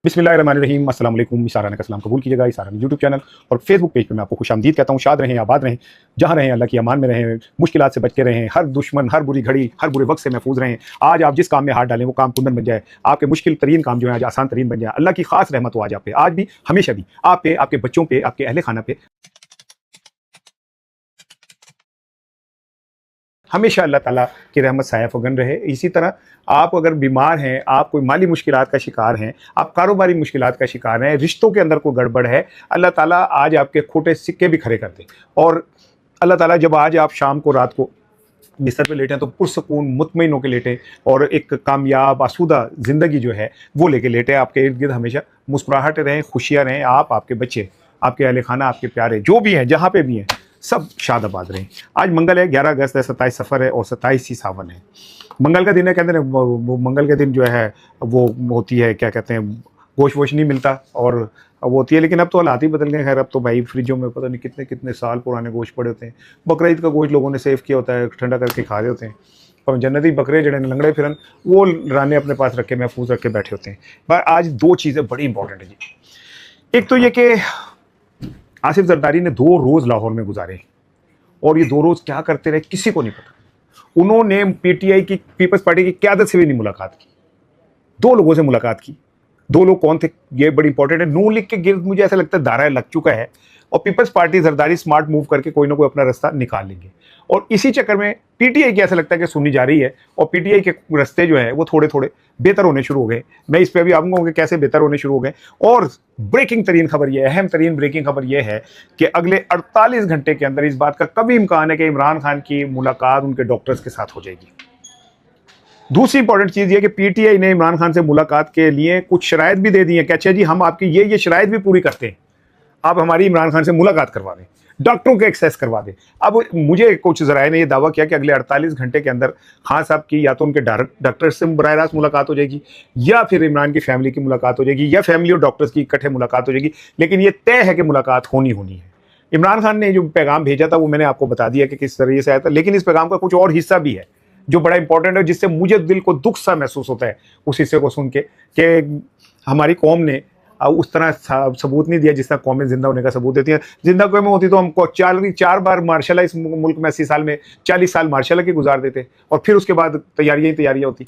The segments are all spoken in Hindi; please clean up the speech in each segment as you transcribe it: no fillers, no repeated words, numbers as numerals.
बिस्मिल्लाहिर्रहमानिर्रहीम अस्सलाम वालेकुम। इशाराना का सलाम कबूल कीजिएगा। इशाराना यूट्यूब चैनल और फेसबुक पेज पे मैं आपको खुशामदीद कहता हूँ। शाद रहें, आबाद रहें, जहाँ रहें अल्लाह की अमान में रहें, मुश्किलात से बच के रहें, हर दुश्मन, हर बुरी घड़ी, हर बुरे वक्त से महफूज रहें। आज आप जिस काम में हाथ डालें वो काम कुंदन बन जाए, आपके मुश्किल तरीन काम जो है आज आसान तरीन बन जाए। अल्लाह की खास रहमत हो आज आप पे, आज भी हमेशा भी आप पे, आपके बच्चों पे, आपके अहले खाना पे हमेशा अल्लाह ताला की रहमत साया फगन रहे। इसी तरह आप अगर बीमार हैं, आप कोई माली मुश्किलात का शिकार हैं, आप कारोबारी मुश्किलात का शिकार हैं, रिश्तों के अंदर कोई गड़बड़ है, अल्लाह ताला आज आपके खोटे सिक्के भी खड़े कर दे। और अल्लाह ताला जब आज आप शाम को रात को बिस्तर पे लेटें तो पुरसकून मुतमईन होकर लेटें और एक कामयाब आसूदा ज़िंदगी जो है वो लेके लेटें। आपके इर्द गिर्द हमेशा मुस्कुराहट रहें, खुशियाँ रहें, आप, आपके बच्चे, आपके अहले खाना, आपके प्यारे जो भी हैं, जहाँ पे भी हैं, सब शाद आबाद रहें। आज मंगल है, 11 अगस्त है, 27 सफ़र है और 27 ही सावन है। मंगल का दिन है, कहते हैं वो मंगल के दिन जो है वो होती है, क्या कहते हैं, गोश्त वोश नहीं मिलता और वो होती है। लेकिन अब तो हालात ही बदल गए। खैर अब तो भाई फ्रिजों में पता नहीं कितने कितने साल पुराने गोश्त पड़े होते हैं। बकरा ईद का गोश्त लोगों ने सेव किया होता है, ठंडा करके खा रहे होते हैं। और जन्नती बकरे जड़े लंगड़े फिरन वो राने अपने पास रख के महफूज रख के बैठे होते हैं। पर आज दो चीज़ें बड़ी इंपॉर्टेंट है जी। एक तो ये कि आसिफ जरदारी ने 2 रोज़ लाहौर में गुजारे और ये 2 रोज़ क्या करते रहे किसी को नहीं पता। उन्होंने पीटीआई की, पीपल्स पार्टी की क़यादत से भी नहीं मुलाकात की। 2 लोगों से मुलाकात की। 2 लोग कौन थे ये बड़ी इंपॉर्टेंट है। नून लीग के गिर्द मुझे ऐसा लगता है दायरा लग चुका है और पीपल्स पार्टी जरदारी स्मार्ट मूव करके कोई ना कोई अपना रास्ता निकाल लेंगे और इसी चक्कर में पीटीआई की ऐसा लगता है कि सुनी जा रही है और पीटीआई के रास्ते जो है वो थोड़े थोड़े बेहतर होने शुरू हो गए। मैं इस पर अभी आऊँगा कि कैसे बेहतर होने शुरू हो गए। और ब्रेकिंग तरीन खबर यह है, अहम तरीन ब्रेकिंग खबर यह है कि अगले 48 घंटे के अंदर इस बात का कभी इम्कान है कि इमरान खान की मुलाकात उनके डॉक्टर्स के साथ हो जाएगी। दूसरी इंपॉर्टेंट चीज़ ये कि पीटीआई ने इमरान खान से मुलाकात के लिए कुछ शराइत भी दे दी है कि अच्छा जी हम आपकी ये शराइत भी पूरी करते हैं, आप हमारी इमरान खान से मुलाकात करवा दें, डॉक्टरों के एक्सेस करवा दें। अब मुझे कुछ ज़राए ने यह दावा किया कि अगले 48 घंटे के अंदर खान साहब की या तो उनके डॉक्टर से बराह रास्त मुलाकात हो जाएगी या फिर इमरान की फैमिली की मुलाकात हो जाएगी या फैमिली और डॉक्टर्स की इकट्ठे मुलाकात हो जाएगी। लेकिन ये तय है कि मुलाकात होनी है। इमरान खान ने जो पैगाम भेजा था वो मैंने आपको बता दिया कि किस तरीके से आया था, लेकिन इस पैगाम का कुछ और हिस्सा भी है जो बड़ा इंपॉर्टेंट है, जिससे मुझे दिल को दुख सा महसूस होता है उस हिस्से को सुन के कि हमारी कौम ने उस तरह सबूत नहीं दिया जिस तरह कौमें जिंदा होने का सबूत देती हैं। जिंदा कौमें होती तो हमको 4 बार मार्शल इस मुल्क में 80 साल में 40 साल मार्शल की गुजार देते और फिर उसके बाद तैयारियां होती।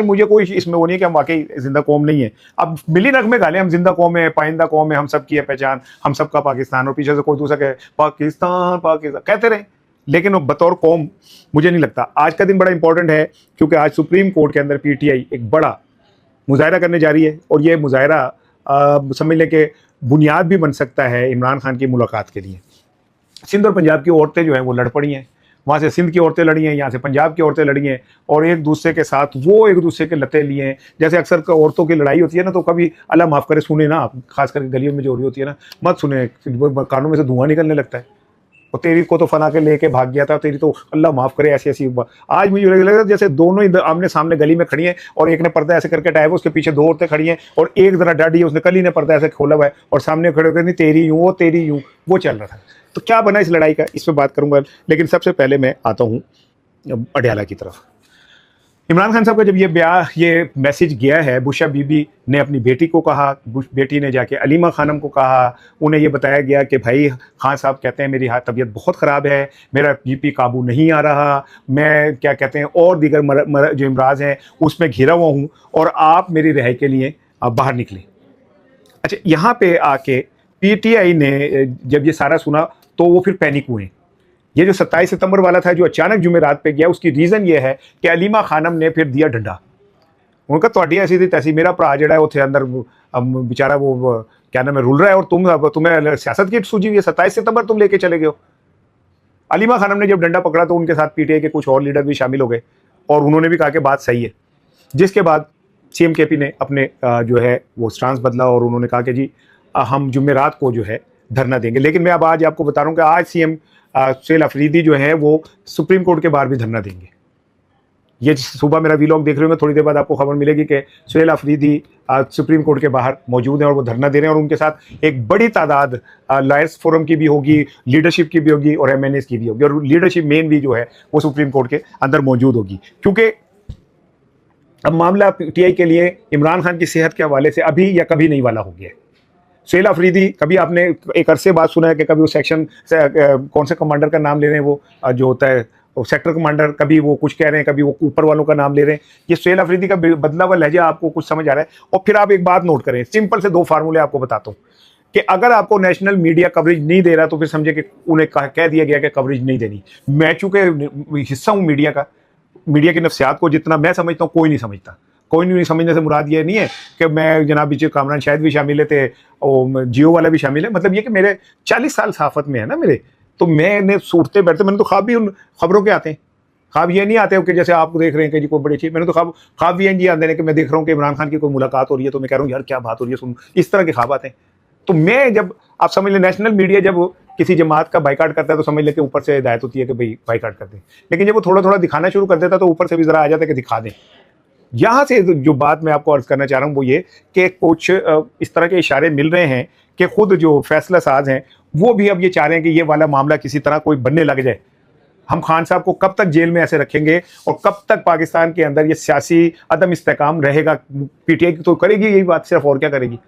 मुझे कोई इसमें वो नहीं है कि हम वाकई जिंदा कौम नहीं है। अब मिली नगमे गाले हम जिंदा कौम है, पाइंदा कौम है, हम सब की है पहचान, हम सबका पाकिस्तान, और पीछे से कोई दूसरा कहे पाकिस्तान पाकिस्तान कहते रहे, लेकिन बतौर कौम मुझे नहीं लगता। आज का दिन बड़ा इंपॉर्टेंट है क्योंकि आज सुप्रीम कोर्ट के अंदर पीटीआई एक बड़ा मुजाहरा करने जा रही है और ये मुजाहरा समझ लें कि बुनियाद भी बन सकता है इमरान खान की मुलाकात के लिए। सिंध और पंजाब की औरतें जो हैं वो लड़ पड़ी हैं, वहाँ से सिंध की औरतें लड़ी हैं, यहाँ से पंजाब की औरतें लड़ी हैं और एक दूसरे के साथ वो एक दूसरे के लते लिए हैं। जैसे अक्सर औरतों की लड़ाई होती है ना, तो कभी अल्लाह माफ़ करे सुने ना, खास करके गलियों में जो हो रही होती है ना, मत सुने, कानों में से धुआं निकलने लगता है। और तेरी को तो फना के लेके भाग गया था, तेरी तो अल्लाह माफ़ करे ऐसी ऐसी। आज मुझे लग रहा है जैसे दोनों ही आमने सामने गली में खड़ी हैं और एक ने पर्दा ऐसे करके टाया, उसके पीछे 2 औरतें खड़ी हैं और एक जरा डाडी है, उसने कल ही ने पर्दा ऐसे खोला हुआ है और सामने खड़े होकर नहीं तेरी यूँ वो तेरी यूँ, वो चल रहा था। तो क्या बना इस लड़ाई का, इस पर बात करूँगा। लेकिन सबसे पहले मैं आता हूँ अडयाला की तरफ। इमरान खान साहब का जब ये मैसेज गया है, बुशा बीबी ने अपनी बेटी को कहा, बेटी ने जाके अलीमा खानम को कहा, उन्हें ये बताया गया कि भाई खान साहब कहते हैं मेरी तबीयत बहुत ख़राब है, मेरा बीपी काबू नहीं आ रहा, मैं क्या कहते हैं और दीगर जो इमराज हैं उसमें घिरा हुआ हूँ और आप मेरी रिहाई के लिए आप बाहर निकलें। अच्छा, यहाँ पे आके पीटीआई ने जब ये सारा सुना तो वो फिर पैनिक हुए। ये जो 27 सितंबर वाला था जो अचानक जुमेरात पे गया, उसकी रीज़न ये है कि अलीमा खानम ने फिर दिया डंडा। उनका तोड़ी ऐसी थी तैसी, मेरा भरा जड़ा है अंदर बेचारा वो क्या नाम है रुल रहा है और तुम्हें सियासत की सूझी हुई है, 27 सितंबर तुम लेके चले गए हो। अलीमा खानम ने जब डंडा पकड़ा तो उनके साथ पीटीआई के कुछ और लीडर भी शामिल हो गए और उन्होंने भी कहा कि बात सही है। जिसके बाद सीएम केपी ने अपने जो है वो स्टांस बदला और उन्होंने कहा कि जी हम जुमेरात को जो है धरना देंगे। लेकिन मैं अब आज आपको बता रहा हूँ कि आज सीएम सुहेल अफरीदी जो है वो सुप्रीम कोर्ट के बाहर भी धरना देंगे। ये सुबह मेरा वीलॉग देख रहे होंगे, थोड़ी देर बाद आपको खबर मिलेगी कि सुहेल अफरीदी सुप्रीम कोर्ट के बाहर मौजूद हैं और वो धरना दे रहे हैं और उनके साथ एक बड़ी तादाद लॉयर्स फोरम की भी होगी, लीडरशिप की भी होगी और एमएनएस की भी होगी और लीडरशिप मेन भी जो है वो सुप्रीम कोर्ट के अंदर मौजूद होगी। क्योंकि अब मामला पीटीआई के लिए इमरान खान की सेहत के हवाले से अभी या कभी नहीं वाला हो गया है। सुहेल अफरीदी, कभी आपने एक अरसे बाद सुना है कि कभी वो सेक्शन कौन से कमांडर का नाम ले रहे हैं, वो जो होता है सेक्टर कमांडर, कभी वो कुछ कह रहे हैं, कभी वो ऊपर वालों का नाम ले रहे हैं। ये सुहेल अफरीदी का बदला हुआ लहजा आपको कुछ समझ आ रहा है। और फिर आप एक बात नोट करें, सिंपल से 2 फार्मूले आपको बताता हूँ कि अगर आपको नेशनल मीडिया कवरेज नहीं दे रहा तो फिर समझे कि उन्हें कह दिया गया कि कवरेज नहीं देनी। मैं चूंकि हिस्सा हूँ मीडिया का, मीडिया की नफ्सियात को जितना मैं समझता हूँ कोई नहीं समझता। कोई नहीं समझने से मुराद ये नहीं है कि मैं जनाब बीच कामरान शायद भी शामिल है थे, जियो वाला भी शामिल है। मतलब ये कि मेरे 40 साल सहाफत में है ना मेरे, तो मैंने सूरते बैठते, मैंने तो ख्वाब भी उन खबरों के आते हैं। ख्वाब ये नहीं आते हो कि जैसे आप देख रहे हैं कि जी कोई बड़ी चीज़, मैंने तो ख्वाब भी ये आते हैं कि मैं देख रहा हूँ कि इमरान खान की कोई मुलाकात हो रही है तो मैं कह रहा हूँ यार क्या बात हो रही है, सुन, इस तरह के ख्वाब आते हैं। तो मैं जब आप समझ लें नेशनल मीडिया जब किसी जमात का बाइकाट करता है तो समझ लें कि ऊपर से हिदायत होती है कि भाई बाइकाट कर दें, लेकिन जब वो थोड़ा थोड़ा दिखाना शुरू कर देता तो ऊपर से भी जरा आ जाता है कि दिखा दें। यहाँ से जो बात मैं आपको अर्ज करना चाह रहा हूँ वो ये कि कुछ इस तरह के इशारे मिल रहे हैं कि खुद जो फैसला साज हैं वो भी अब ये चाह रहे हैं कि ये वाला मामला किसी तरह कोई बनने लग जाए। हम खान साहब को कब तक जेल में ऐसे रखेंगे और कब तक पाकिस्तान के अंदर ये सियासी अदम इस्तेकाम रहेगा। पीटीआई तो करेगी यही बात सिर्फ, और क्या करेगी।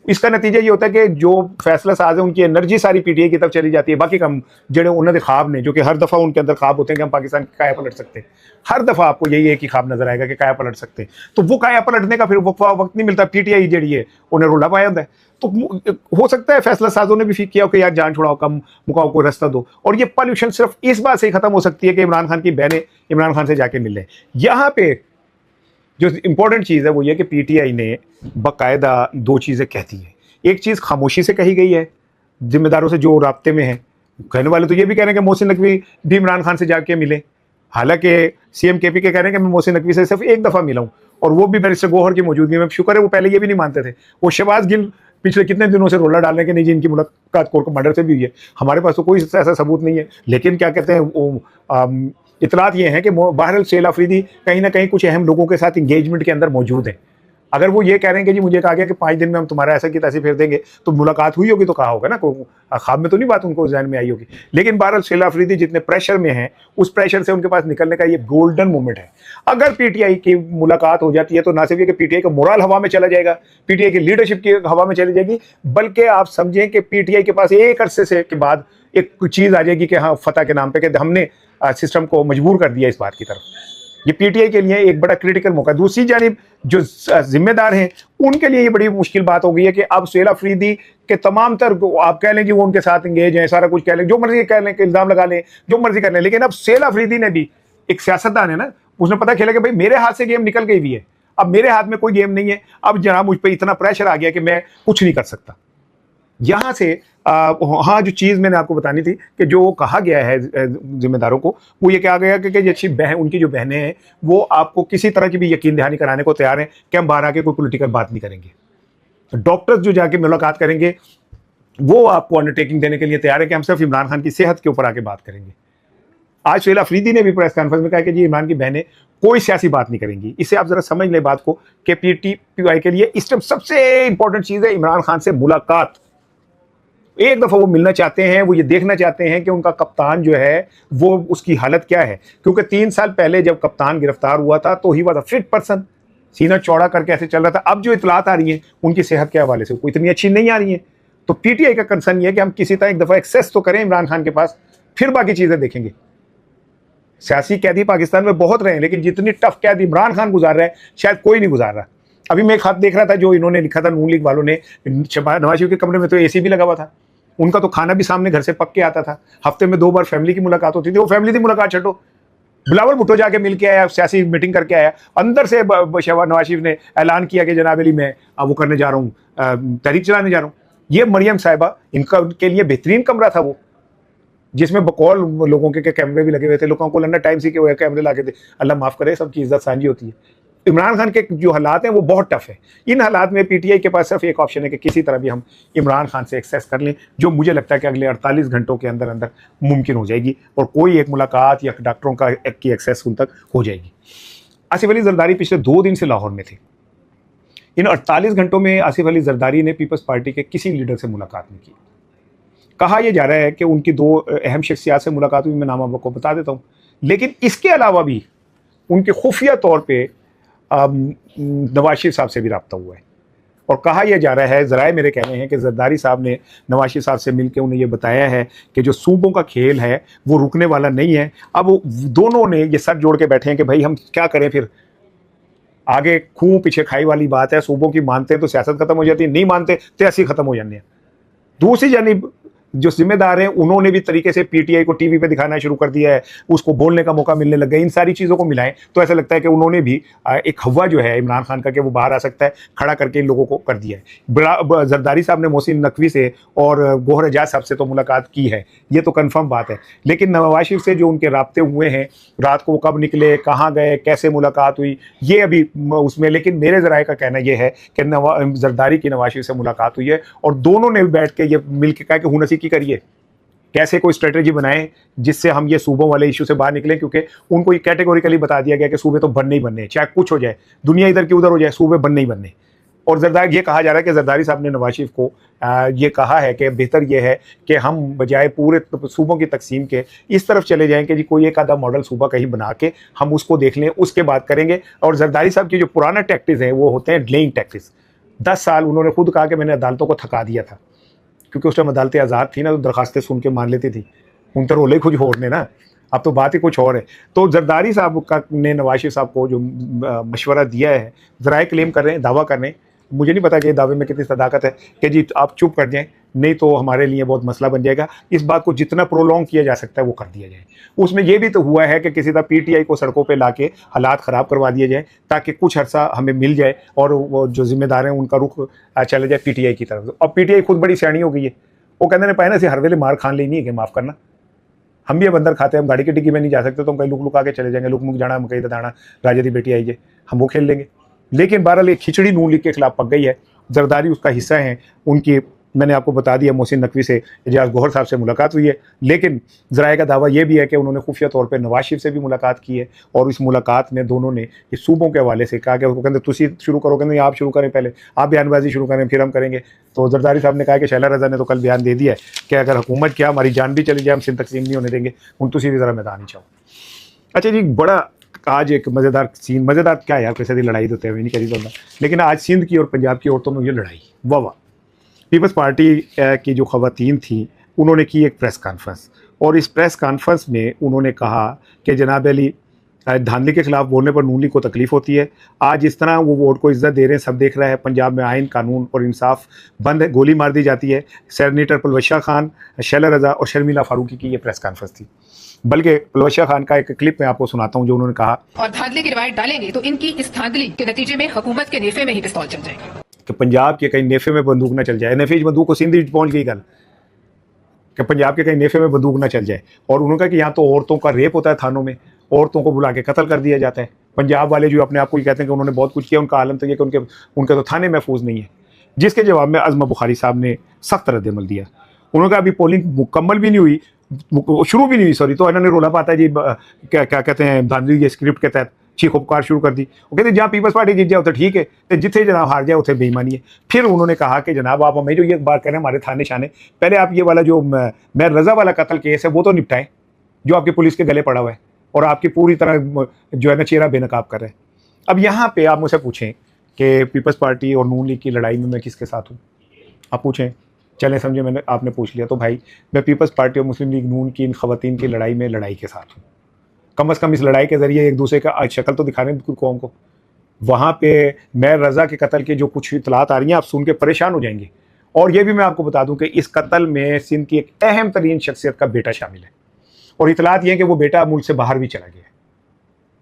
इसका नतीजा ये होता है कि जो फैसला साज है उनकी एनर्जी सारी पीटीआई की तरफ चली जाती है। बाकी कम जड़े उन्होंने ख्वाब ने, जो कि हर दफ़ा उनके अंदर ख्वाब होते हैं कि हम पाकिस्तान की काया पलट सकते हैं, हर दफ़ा आपको यही एक ही ख्वाब नजर आएगा कि काया पलट सकते हैं। तो वो काया पलटने का फिर वक्त नहीं मिलता। पीटीआई जड़ी है उन्हें रोला पाया होता है। तो हो सकता है फैसला साजों ने भी फिर किया कि यार जान छुड़ाओ, कम मुकाओ, को रास्ता दो। और ये पॉल्यूशन सिर्फ इस बात से ही खत्म हो सकती है कि इमरान खान की बहनें इमरान खान से जाके मिल लें। यहाँ पे जो इंपॉर्टेंट चीज़ है वो ये कि पीटीआई ने बाकायदा 2 चीज़ें कहती हैं। एक चीज़ खामोशी से कही गई है जिम्मेदारों से जो राब्ते में है। कहने वाले तो ये भी कह रहे हैं कि मोहसिन नकवी भी इमरान खान से जाके मिले, हालांकि सीएम केपी के कह रहे हैं कि मैं मोहसिन नकवी से सिर्फ एक दफ़ा मिला हूँ और वो भी बैरिस्टर गौहर की मौजूदगी में। शुक्र है वो पहले ये भी नहीं मानते थे। वो शहबाज गिल पिछले कितने दिनों से रोला डाल रहे हैं कि नहीं जी इनकी मुलाकात कोर कमांडर से भी हुई है। हमारे पास तो कोई ऐसा सबूत नहीं है, लेकिन क्या कहते हैं इतलात ये हैं कि बहरहाल सुहेल अफरीदी कहीं ना कहीं कुछ अहम लोगों के साथ इंगेजमेंट के अंदर मौजूद हैं। अगर वो ये कह रहे हैं कि जी मुझे कहा गया कि 5 दिन में हम तुम्हारा ऐसा की तैसे फेर देंगे, तो मुलाकात हुई होगी तो कहा होगा ना, ख्वाब में तो नहीं बात उनको जहन में आई होगी। लेकिन बहरहाल सुहेल अफरीदी जितने प्रेशर में हैं उस प्रेशर से उनके पास निकलने का ये गोल्डन मोमेंट है। अगर पीटीआई की मुलाकात हो जाती है तो ना सिर्फ ये कि पीटीआई का मोरल हवा में चला जाएगा, पीटीआई की लीडरशिप की हवा में चली जाएगी, बल्कि आप समझें कि पीटीआई के पास एक अरसे से के बाद एक चीज़ आ जाएगी कि हाँ फतह के नाम पे कि हमने सिस्टम को मजबूर कर दिया इस बात की तरफ। ये पीटीआई के लिए एक बड़ा क्रिटिकल मौका। दूसरी जानिब जो जिम्मेदार हैं उनके लिए ये बड़ी मुश्किल बात हो गई है कि अब सुहेल अफरीदी के तमाम तर आप कह लें कि वो उनके साथ इंगेज हैं, सारा कुछ कह लें, जो मर्जी कह लें, इल्ज़ाम लगा लें, जो मर्जी कर लें, लेकिन अब सुहेल अफरीदी ने भी, एक सियासतदान है ना, उसने पता खेला कि भाई मेरे हाथ से गेम निकल गई हुई है, अब मेरे हाथ में कोई गेम नहीं है, अब जनाब मुझ पर इतना प्रेशर आ गया कि मैं कुछ नहीं कर सकता। यहाँ से हाँ जो चीज़ मैंने आपको बतानी थी कि जो कहा गया है जिम्मेदारों को, वो ये कहा गया कि अच्छी बहन, उनकी जो बहनें हैं वो आपको किसी तरह की भी यकीन दहानी कराने को तैयार हैं कि हम बाहर आके कोई पॉलिटिकल बात नहीं करेंगे। डॉक्टर्स जो जाके मुलाकात करेंगे वो आपको अंडरटेकिंग देने के लिए तैयार है कि हम सिर्फ इमरान खान की सेहत के ऊपर आके बात करेंगे। आज सुहेल अफरीदी ने भी प्रेस कॉन्फ्रेंस में कहा कि जी इमरान की बहनें कोई सियासी बात नहीं करेंगी। इससे आप जरा समझ लें बात को कि पीटीआई के लिए इस टाइम सबसे इंपॉर्टेंट चीज़ है इमरान खान से मुलाकात। एक दफ़ा वो मिलना चाहते हैं, वो ये देखना चाहते हैं कि उनका कप्तान जो है वो उसकी हालत क्या है, क्योंकि 3 साल पहले जब कप्तान गिरफ्तार हुआ था तो he was a fit person, सीना चौड़ा करके ऐसे चल रहा था। अब जो इतलात आ रही हैं उनकी सेहत के हवाले से कोई इतनी अच्छी नहीं आ रही है। तो पीटीआई का कंसर्न ये है कि हम किसी तरह एक दफ़ा एक्सेस तो करें इमरान खान के पास, फिर बाकी चीज़ें देखेंगे। सियासी कैदी पाकिस्तान में बहुत रहे हैं, लेकिन जितनी टफ कैद इमरान खान गुजार रहा है शायद कोई नहीं गुजार रहा। अभी मैं एक खत देख रहा था जो इन्होंने लिखा था, नून लीग वालों ने, नवाज शरीफ के कमरे में तो एसी भी लगा हुआ था, उनका तो खाना भी सामने घर से पक के आता था, हफ्ते में 2 बार फैमिली की मुलाकात होती थी। वो फैमिली की मुलाकात छो, बिलावल भुट्टो जाके मिल के आया, सियासी मीटिंग करके आया, अंदर से नवाज शरीफ ने ऐलान किया कि जनाब अली मैं वो करने जा रहा हूँ, तहरीक चलाने जा रहा हूँ। ये मरियम साहिबा, इनका उनके लिए बेहतरीन कमरा था वो, जिसमें बकौल लोगों के कैमरे भी लगे हुए थे। लोगों को लंडन टाइम्स ही के कैमरे लाके थे, अल्लाह माफ़ करे, सबकी इज्जत साझी होती है। इमरान खान के जो हालात हैं वो बहुत टफ है। इन हालात में पीटीआई के पास सिर्फ एक ऑप्शन है कि किसी तरह भी हम इमरान खान से एक्सेस कर लें, जो मुझे लगता है कि अगले 48 घंटों के अंदर अंदर मुमकिन हो जाएगी और कोई एक मुलाकात या डॉक्टरों की एक्सेस उन तक हो जाएगी। आसिफ अली जरदारी पिछले 2 दिन से लाहौर में थे। इन 48 घंटों में आसिफ अली जरदारी ने पीपल्स पार्टी के किसी लीडर से मुलाकात नहीं की। कहा यह जा रहा है कि उनकी 2 अहम शख्सियात से मुलाकात हुई, मैं नाम आपको बता देता हूँ। लेकिन इसके अलावा भी उनके खुफिया तौर पर नवाज शरीफ साहब से भी रब्ता हुआ है। और कहा यह जा रहा है, ज़राए मेरे कहने हैं कि जरदारी साहब ने नवाज शरीफ साहब से मिलकर उन्हें यह बताया है कि जो सूबों का खेल है वो रुकने वाला नहीं है। अब दोनों ने ये सर जोड़ के बैठे हैं कि भाई हम क्या करें, फिर आगे खूह पीछे खाई वाली बात है। सूबों की मानते हैं तो सियासत खत्म हो जाती है, नहीं मानते तो ऐसी खत्म हो जाती है। दूसरी जानिब जो जिम्मेदार हैं उन्होंने भी तरीके से पीटीआई को टीवी पे दिखाना शुरू कर दिया है, उसको बोलने का मौका मिलने लग गया। इन सारी चीज़ों को मिलाएं तो ऐसा लगता है कि उन्होंने भी एक हवा जो है इमरान खान का कि वो बाहर आ सकता है, खड़ा करके इन लोगों को कर दिया है। जरदारी साहब ने मोहसिन नकवी से और गौहर एजाज साहब से तो मुलाकात की है, ये तो कन्फर्म बात है। लेकिन नवाज शरीफ से जो उनके राब्ते हुए हैं, रात को वो कब निकले, कहाँ गए, कैसे मुलाकात हुई, ये अभी उसमें। लेकिन मेरे ज़राए का कहना यह है कि जरदारी की नवाज शरीफ से मुलाकात हुई है और दोनों ने बैठ के ये मिल के कहा कि हुनसी की करिए, कैसे कोई स्ट्रेटेजी बनाएं जिससे हम ये सूबों वाले इशू से बाहर निकलें। क्योंकि उनको ये कैटेगोरिकली बता दिया गया कि सूबे तो बनने ही बनने, चाहे कुछ हो जाए, दुनिया इधर की उधर हो जाए, सूबे बनने ही बनने। और जरदारी, ये कहा जा रहा है कि जरदारी साहब ने नवाज शरीफ को ये कहा है कि बेहतर ये है कि हम बजाय पूरे सूबों की तकसीम के इस तरफ चले जाएं कि जी कोई एक आधा मॉडल सूबा कहीं बना के हम उसको देख लें, उसके बाद करेंगे। और जरदारी साहब की जो पुराना टैक्टिस है वो होते हैं डिलेइंग टैक्टिस। 10 साल उन्होंने खुद कहा कि मैंने अदालतों को थका दिया था, क्योंकि उस टाइम अदालतें आज़ाद थी ना, तो दरखास्तें सुन के मान लेती थी, उन तो रोले कुछ और ने ना, अब तो बात ही कुछ और है। तो जरदारी साहब का ने नवाज शरीफ साहब को जो मशवरा दिया है, ज़राए क्लेम कर रहे हैं, दावा कर रहे हैं, मुझे नहीं पता कि दावे में कितनी सदाकत है कि जी आप चुप कर जाएं, नहीं तो हमारे लिए बहुत मसला बन जाएगा। इस बात को जितना प्रोलॉन्ग किया जा सकता है वो कर दिया जाए। उसमें यह भी तो हुआ है कि किसी तरह पीटीआई को सड़कों पे लाके हालात ख़राब करवा दिए जाए ताकि कुछ अर्सा हमें मिल जाए और वो जो जिम्मेदार हैं उनका रुख चले जाए पीटीआई की तरफ। और पीटीआई खुद बड़ी सियाणी हो गई है, वो कहते हैं पहले से हर वेले मार खान लेनी है कि माफ़ करना, हम भी बंदर खाते हैं, हम गाड़ी की टिक्की में नहीं जा सकते तो हम कहीं लुक लुका के चले जाएंगे, लुक मुक जाना हम कहीं दाना राजा दी बेटी आइए, हम वो खेल लेंगे। लेकिन बहरहाल एक खिचड़ी नून लीग के खिलाफ पक गई है, जरदारी उसका हिस्सा हैं। उनकी मैंने आपको बता दिया मोहसिन नकवी से, एजाज गौहर साहब से मुलाकात हुई है। लेकिन ज़राए का दावा यह भी है कि उन्होंने खुफिया तौर पर नवाज शरीफ से भी मुलाकात की है और इस मुलाकात में दोनों ने इस सूबों के हवाले से कहा कि वो कहते तुसी शुरू करो, कहते आप शुरू करें, पहले आप बयानबाजी शुरू करें फिर हम करेंगे। तो जरदारी साहब ने कहा कि शैला रज़ा ने तो कल बयान दे दिया है कि अगर हुकूमत क्या हमारी जान भी चली जाए हम सिंध तकसीम नहीं होने देंगे, उन तुसी भी ज़रा मैदान ही चाहो। अच्छा जी, बड़ा आज एक मज़ेदार सीन, मज़ेदार क्या यार, कैसे दी लड़ाई तो तय नहीं करी तो, लेकिन आज सिंध की और पंजाब की औरतों में ये लड़ाई, वाह वाह। पीपल्स पार्टी की जो ख़वातीन थी उन्होंने की एक प्रेस कॉन्फ्रेंस और इस प्रेस कॉन्फ्रेंस में उन्होंने कहा कि जनाब अली धांधली के खिलाफ बोलने पर नून लीग को तकलीफ़ होती है। आज इस तरह वो वोट को इज्जत दे रहे हैं, सब देख रहा है, पंजाब में आइन कानून और इंसाफ बंद है, गोली मार दी जाती है। सेनेटर पलवशा खान, शैला रज़ा और शर्मिला फारूकी की ये प्रेस कॉन्फ्रेंस थी। बल्कि पलवशा खान का एक क्लिप मैं आपको सुनाता हूँ जो उन्होंने कहा, और धांधली की रिवायत डालेंगे तो इनकी इस धांधली के नतीजे में हुकूमत के नेफे में ही पिस्तौल चल जाएगा कि पंजाब के कहीं नेफे में बंदूक ना चल जाए। नेफे बंदूक को सिंध पहुंच गई गल कि पंजाब के कहीं नेफे में बंदूक ना चल जाए। और उन्होंने कहा कि यहाँ तो औरतों का रेप होता है, थानों में औरतों को बुला के कत्ल कर दिया जाता है। पंजाब वाले जो अपने आप को कहते हैं कि उन्होंने बहुत कुछ किया, उनका आलम तो ये कि उनके तो थाने महफूज नहीं है। जिसके जवाब में अज़मा बुखारी साहब ने सख्त रद्द-ए-अमल दिया। उन्होंने कहा अभी पोलिंग मुकम्मल भी नहीं हुई, शुरू भी नहीं हुई, सॉरी, तो इन्होंने रोला पाता है जी क्या कहते हैं धांधली के स्क्रिप्ट के तहत चीखो पुकार शुरू कर दी। वो कहते जहाँ पीपल्स पार्टी जीत जाए तो ठीक है, तो जिथे जनाब हार जाए उसे बेईमानी है। फिर उन्होंने कहा कि जनाब आप हमें जो ये बात करें हमारे थाने शाने, पहले आप ये वाला जो मैं रज़ा वाला कत्ल केस है वो तो निपटाएं जो आपकी पुलिस के गले पड़ा हुआ है और आपकी पूरी तरह जो है ना चेहरा बेनकाब कर रहे हैं। अब यहाँ पे आप मुझसे पूछें कि पीपल्स पार्टी और नून लीग की लड़ाई में मैं किसके साथ हूँ, आप पूछें, चलें समझे मैंने आपने पूछ लिया, तो भाई मैं पीपल्स पार्टी और मुस्लिम लीग नून की इन ख़वातीन की लड़ाई में लड़ाई के साथ हूँ। कम से कम इस लड़ाई के ज़रिए एक दूसरे का शक्ल तो दिखाने बिल्कुल कौम को। वहाँ पे मैं रज़ा के कत्ल के जो कुछ इतलात आ रही हैं आप सुन के परेशान हो जाएंगे। और ये भी मैं आपको बता दूं कि इस कत्ल में सिंध की एक अहम तरीन शख्सियत का बेटा शामिल है और इतलात ये है कि वो बेटा मुल्क से बाहर भी चला गया है।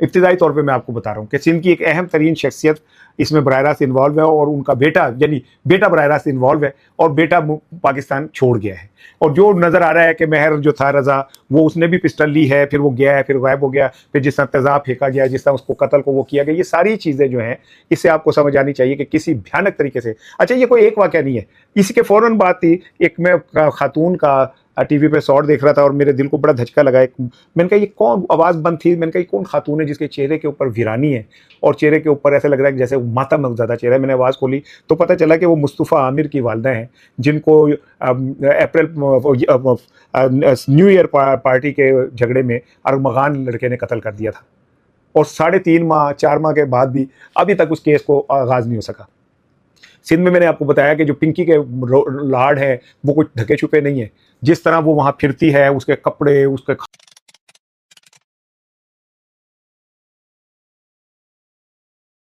इब्तिदाई तौर पे मैं आपको बता रहा हूँ कि सिंध की एक अहम तरीन शख्सियत इसमें बराह रास्त इन्वॉल्व है और उनका बेटा यानी बेटा बराह रास्त इन्वॉल्व है और बेटा पाकिस्तान छोड़ गया है। और जो नज़र आ रहा है कि महर जो था रज़ा वो उसने भी पिस्टल ली है, फिर वो गया है, फिर गायब हो गया, फिर जिस तरह तेज़ाब फेंका गया, जिस तरह उसको कत्ल को वो किया गया, ये सारी चीज़ें जो हैं इससे आपको समझ आनी चाहिए कि किसी भयानक तरीके से। अच्छा, ये कोई एक वाक़या नहीं है, इसी के फ़ौरन बात थी, एक मैं खातून का टीवी पे शॉट देख रहा था और मेरे दिल को बड़ा धचका लगा। एक मैंने कहा ये कौन, आवाज़ बंद थी, मैंने कहा ये कौन खातून है जिसके चेहरे के ऊपर वीरानी है और चेहरे के ऊपर ऐसा लग रहा है जैसे मातम ज़्यादा चेहरा है। मैंने आवाज़ खोली तो पता चला कि वो मुस्तफ़ा आमिर की वालदा हैं जिनको अप्रैल न्यू ईयर पार्टी के झगड़े में अरमगान लड़के ने कत्ल कर दिया था। और 3.5 माह 4 माह के बाद भी अभी तक उस केस को आगाज़ नहीं हो सका। सिंध में मैंने आपको बताया कि जो पिंकी के लाड है वो कुछ ढके छुपे नहीं है। जिस तरह वो वहाँ फिरती है, उसके कपड़े, उसके